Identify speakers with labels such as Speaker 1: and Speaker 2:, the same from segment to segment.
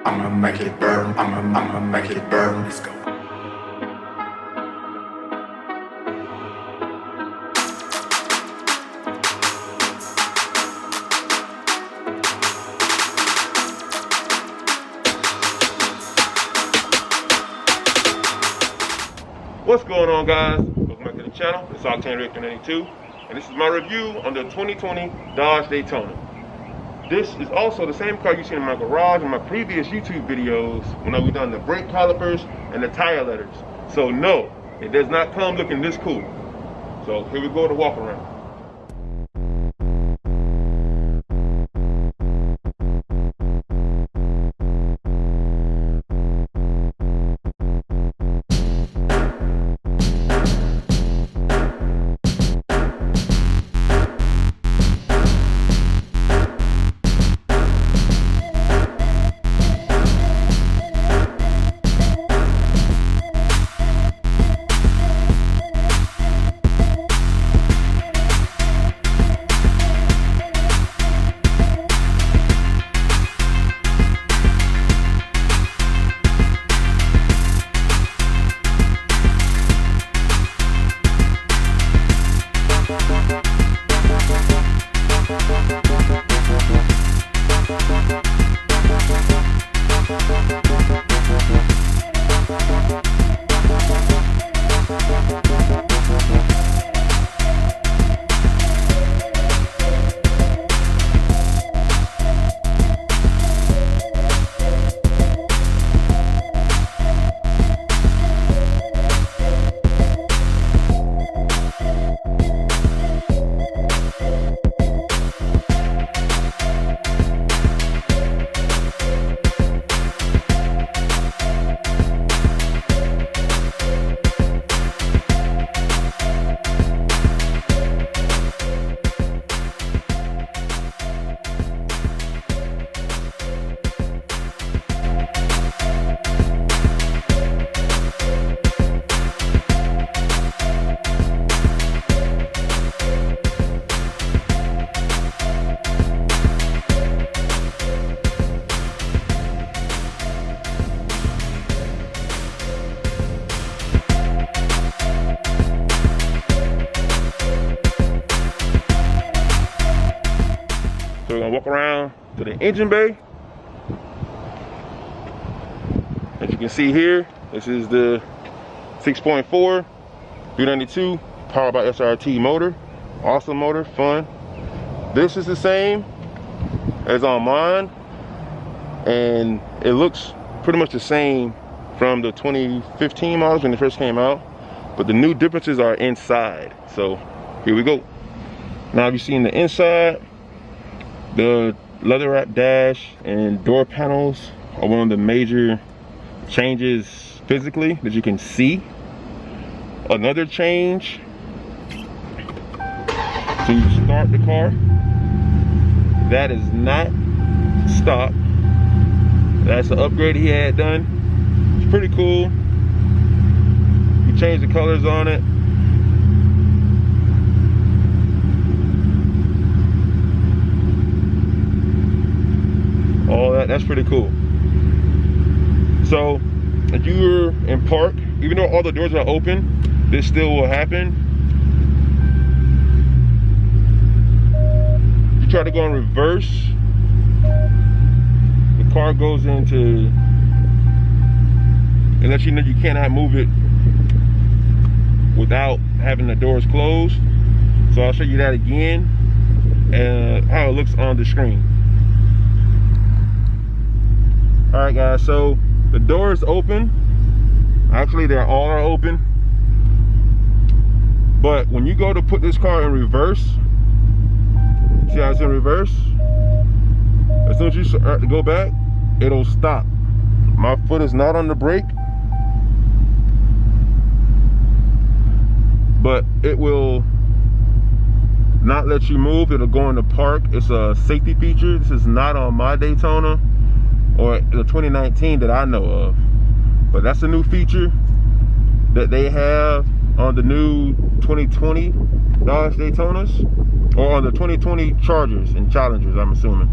Speaker 1: I'ma make it burn, I'ma make it burn. Let's go.
Speaker 2: What's going on, guys? Welcome back to the channel. It's Octane Rick 92, and this is my review on the 2020 Dodge Daytona. This is also the same car you've seen in my garage in my previous YouTube videos when I was done the brake calipers and the tire letters. So no, it does not come looking this cool. So here we go to walk around. So we're gonna walk around to the engine bay. As you can see here, this is the 6.4 392 powered by SRT motor. Awesome motor, fun. This is the same as on mine, and it looks pretty much the same from the 2015 models when it first came out, but the new differences are inside. So here we go. Now you've seen the inside. The leather wrap dash and door panels are one of the major changes physically that you can see. Another change, to start the car, that is not stop. That's an upgrade he had done. It's pretty cool. He changed the colors on it. All that's pretty cool. So if you're in park, even though all the doors are open, this still will happen. You try to go in reverse, the car goes into, it lets you know you cannot move it without having the doors closed. So I'll show you that again and how it looks on the screen. All right, guys, so the door is open. Actually, they're all open. But when you go to put this car in reverse, see how it's in reverse? As soon as you start to go back, it'll stop. My foot is not on the brake, but it will not let you move. It'll go into park. It's a safety feature. This is not on my Daytona or the 2019 that I know of, but that's a new feature that they have on the new 2020 Dodge Daytonas, or on the 2020 Chargers and Challengers, I'm assuming.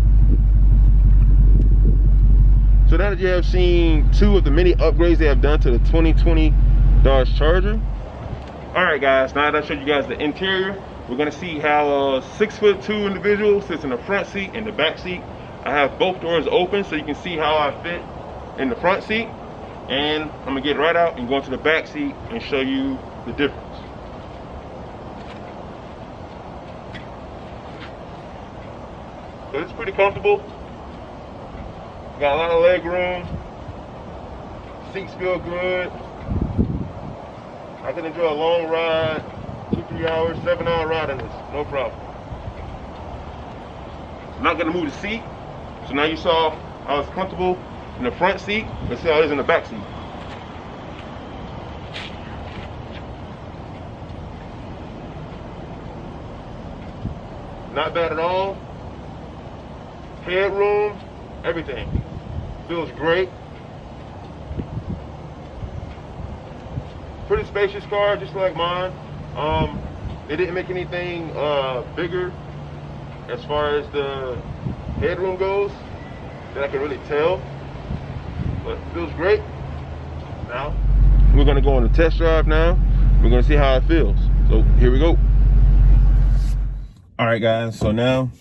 Speaker 2: So now that you have seen two of the many upgrades they have done to the 2020 Dodge Charger. Alright guys, now that I showed you guys the interior, we're going to see how a 6'2" individual sits in the front seat and the back seat. I have both doors open so you can see how I fit in the front seat. And I'm going to get right out and go into the back seat and show you the difference. So it's pretty comfortable. Got a lot of leg room. Seats feel good. I can enjoy a long ride, 2-3 hours, 7-hour ride in this, no problem. I'm not gonna move the seat. So now you saw how it's comfortable in the front seat. Let's see how it is in the back seat. Not bad at all. Headroom, everything. Feels great. Pretty spacious car, just like mine. They didn't make anything bigger as far as the headroom goes that I can really tell, but it feels great. Now we're gonna go on a test drive now. We're gonna see how it feels. So here we go. All right guys, so now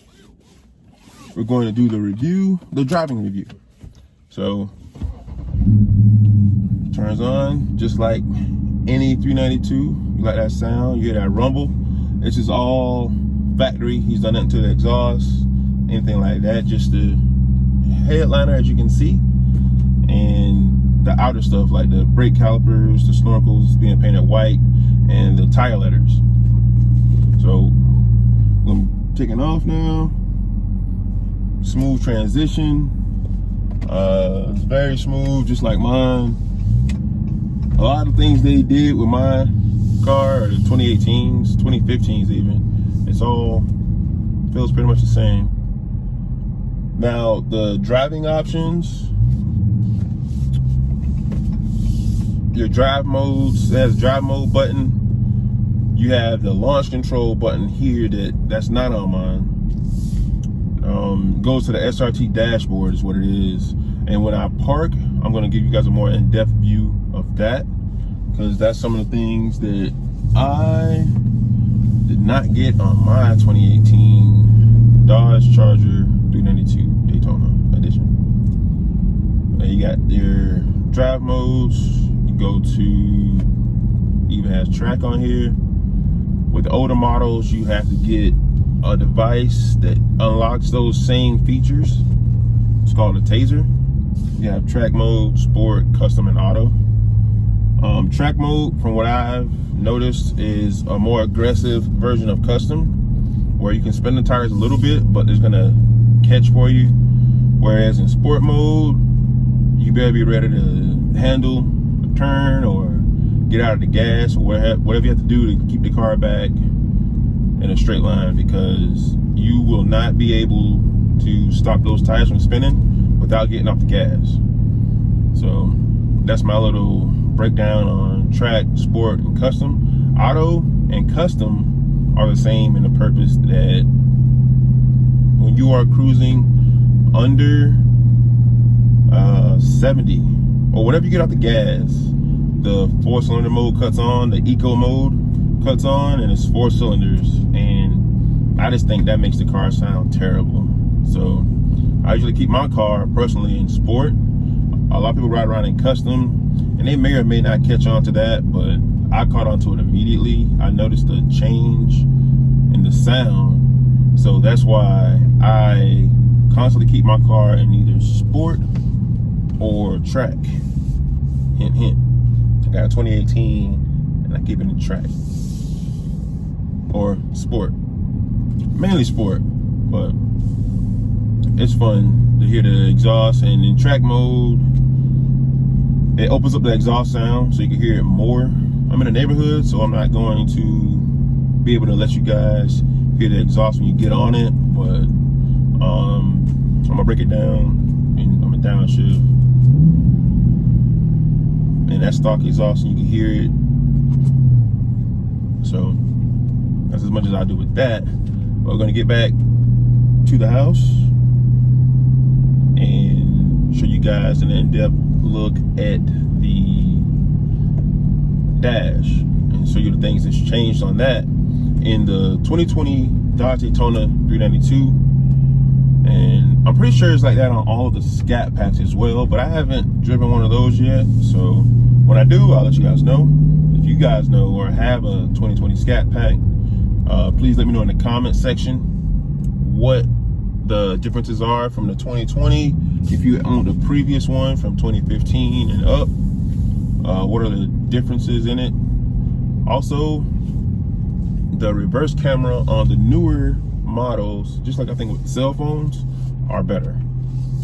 Speaker 2: we're going to do the review, the driving review. So turns on just like any 392. You like that sound, you hear that rumble. This is all factory. He's done nothing to the exhaust, anything like that. Just the headliner, as you can see, and the outer stuff like the brake calipers, the snorkels being painted white, and the tire letters. So I'm taking off now. Smooth transition. It's very smooth, just like mine. A lot of things they did with my car are the 2018s, 2015s even. It's all feels pretty much the same. Now the driving options, your drive modes, it has a drive mode button. You have the launch control button here that's not on mine. Goes to the SRT dashboard is what it is. And when I park, I'm gonna give you guys a more in-depth view of that, because that's some of the things that I did not get on my 2018 Dodge Charger 392 Daytona edition. And you got your drive modes. You go to, even has track on here. With the older models, you have to get a device that unlocks those same features. It's called a taser. You have track mode, sport, custom, and auto. Track mode, from what I've noticed, is a more aggressive version of custom, where you can spin the tires a little bit, but it's gonna catch for you. Whereas in sport mode, you better be ready to handle a turn or get out of the gas, or whatever you have to do to keep the car back in a straight line, because you will not be able to stop those tires from spinning without getting off the gas. So that's my little breakdown on track, sport, and custom. Auto and custom are the same in the purpose that when you are cruising under 70 or whatever you get off the gas, the 4-cylinder mode cuts on, the eco mode cuts on, and it's 4 cylinders, and I just think that makes the car sound terrible. So I usually keep my car personally in sport. A lot of people ride around in custom, and they may or may not catch on to that, but I caught on to it immediately. I noticed a change in the sound, so that's why I constantly keep my car in either sport or track. Hint, hint. I got a 2018, and I keep it in track or sport, mainly sport, but it's fun to hear the exhaust. And in track mode, it opens up the exhaust sound so you can hear it more. I'm in a neighborhood, so I'm not going to be able to let you guys hear the exhaust when you get on it, but I'm gonna break it down, and I'm a downshift, and that's stock exhaust, and you can hear it. So that's as much as I do with that. We're gonna get back to the house and show you guys an in-depth look at the dash and show you the things that's changed on that in the 2020 Dodge Daytona 392. And I'm pretty sure it's like that on all of the Scat Packs as well, but I haven't driven one of those yet. So when I do, I'll let you guys know. If you guys know or have a 2020 Scat Pack, please let me know in the comment section what the differences are from the 2020. If you own the previous one from 2015 and up, what are the differences in it? Also, the reverse camera on the newer models, just like I think with cell phones, are better.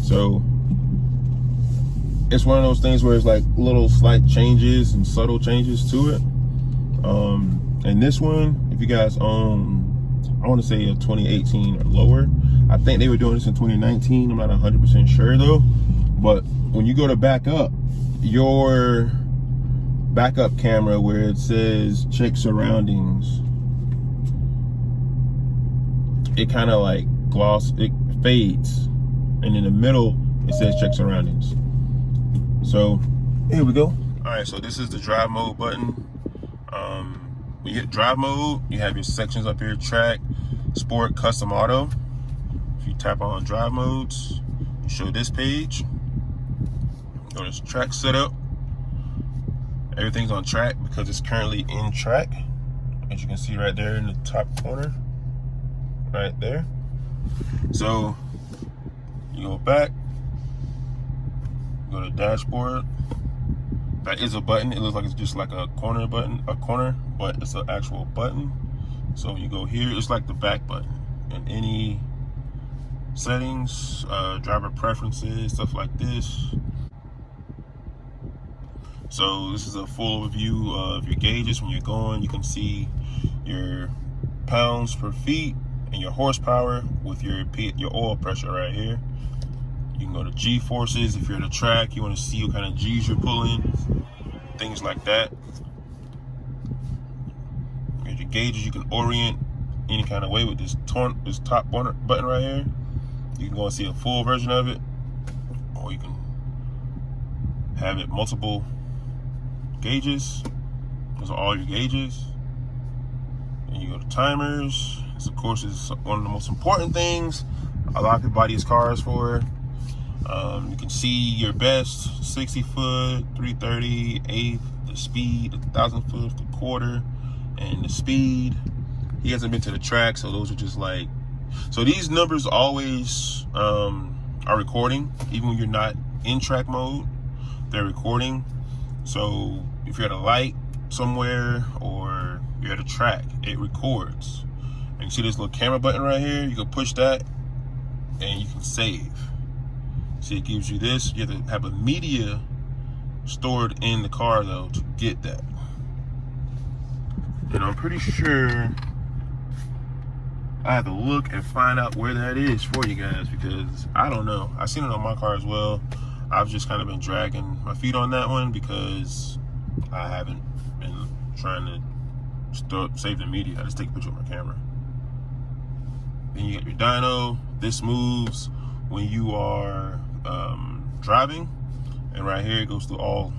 Speaker 2: So it's one of those things where it's like little slight changes and subtle changes to it. And this one, if you guys own, I want to say a 2018 or lower, I think they were doing this in 2019. I'm not 100% sure though. But when you go to back up, your backup camera where it says check surroundings, it kind of like it fades, and in the middle it says check surroundings. So here we go. All right, so this is the drive mode button. When you hit drive mode, you have your sections up here: track, sport, custom, auto. If you tap on drive modes, you show this page. Go to track setup. Everything's on track because it's currently in track, as you can see right there in the top corner, right there. So you go back, go to dashboard. That is a button. It looks like it's just like a corner button, but it's an actual button. So you go here, it's like the back button. And any settings, driver preferences, stuff like this. So this is a full review of your gauges when you're going. You can see your pounds per feet and your horsepower with your oil pressure right here. You can go to G forces if you're at a track. You want to see what kind of G's you're pulling, things like that. Here's your gauges. You can orient any kind of way with this top button right here. You can go and see a full version of it, or you can have it multiple gauges. Those are all your gauges. And you go to timers. This, of course, is one of the most important things a lot of people buy these cars for. You can see your best 60 foot, 330, eighth, the speed, 1,000 foot, the quarter, and the speed. He hasn't been to the track, so those are just like, so these numbers always are recording, even when you're not in track mode, they're recording. So if you're at a light somewhere or you're at a track, it records. And you see this little camera button right here, you can push that and you can save. See, it gives you this. You have to have a media stored in the car though to get that. And I'm pretty sure I have to look and find out where that is for you guys, because I don't know. I've seen it on my car as well. I've just kind of been dragging my feet on that one because I haven't been trying to save the media. I just take a picture with my camera. Then you got your dyno. This moves when you are driving, and right here it goes through all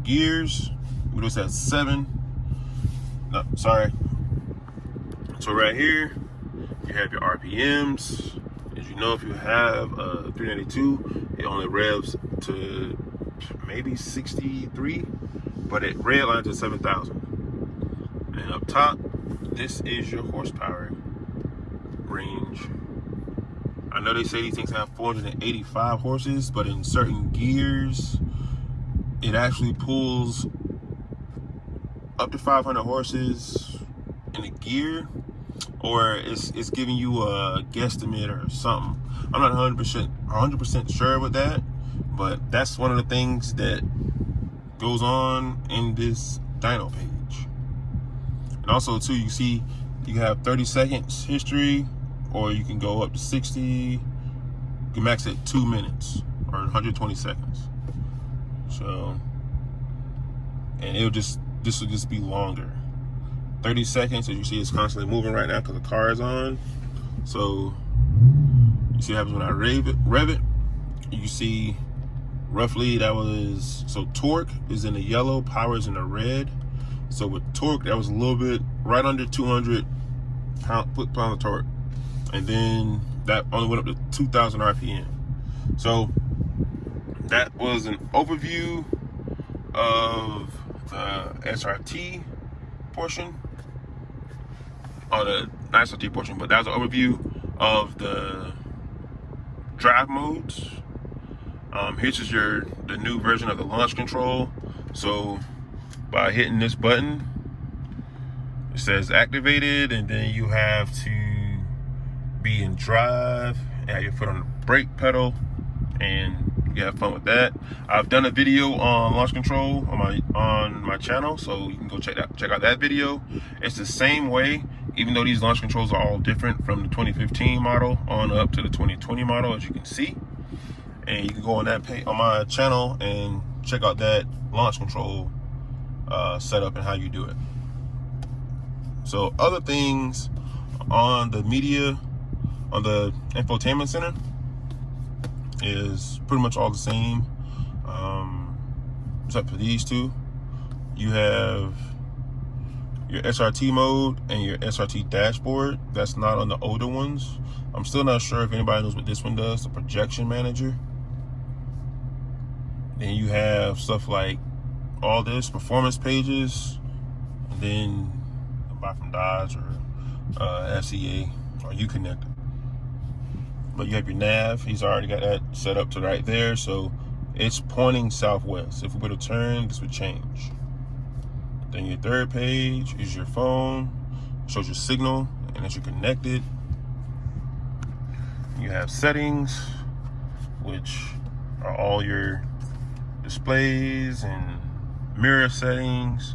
Speaker 2: gears. We just at 7. No, sorry. So right here you have your RPMs. As you know, if you have a 392, it only revs to maybe 63, but it redlines at 7,000. And up top, this is your horsepower range. I know they say these things have 485 horses, but in certain gears, it actually pulls up to 500 horses in a gear, or it's giving you a guesstimate or something. I'm not 100% sure with that, but that's one of the things that goes on in this dyno page. And also too, you see you have 30 seconds history, or you can go up to 60. You can max at 2 minutes or 120 seconds. So, and this will just be longer. 30 seconds, as you see, it's constantly moving right now because the car is on. So you see what happens when I rev it. You see roughly that was, so torque is in the yellow, power is in the red. So with torque, that was a little bit right under 200 foot-pound of torque. And then that only went up to 2,000 RPM. So that was an overview of the SRT portion, or the not SRT portion, but that was an overview of the drive modes. Here's just the new version of the launch control. So by hitting this button, it says activated, and then you have to be in drive and have your foot on the brake pedal, and you have fun with that. I've done a video on launch control on my channel, so you can go check out that video. It's the same way, even though these launch controls are all different from the 2015 model on up to the 2020 model, as you can see. And you can go on that page on my channel and check out that launch control setup and how you do it. So other things on the media, on the infotainment center, is pretty much all the same, except for these two. You have your SRT mode and your SRT dashboard. That's not on the older ones. I'm still not sure if anybody knows what this one does, the projection manager. Then you have stuff like all this, performance pages, and then buy from Dodge or FCA or Uconnect. But you have your nav. He's already got that set up to right there, so it's pointing southwest. If we were to turn, this would change. Then your third page is your phone. It shows your signal and that you're connected. You have settings, which are all your displays and mirror settings,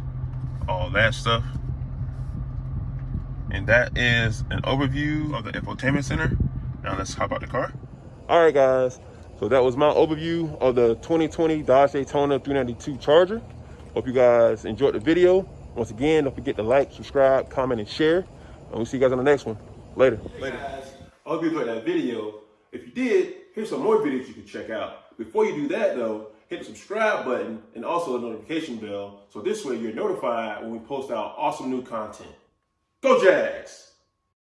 Speaker 2: all that stuff. And that is an overview of the infotainment center. Now let's hop out the car. All right, guys. So that was my overview of the 2020 Dodge Daytona 392 Charger. Hope you guys enjoyed the video. Once again, don't forget to like, subscribe, comment, and share. And we'll see you guys on the next one. Later.
Speaker 3: Hey guys, I hope you enjoyed that video. If you did, here's some more videos you can check out. Before you do that though, hit the subscribe button and also the notification bell, so this way you're notified when we post out awesome new content. Go Jags!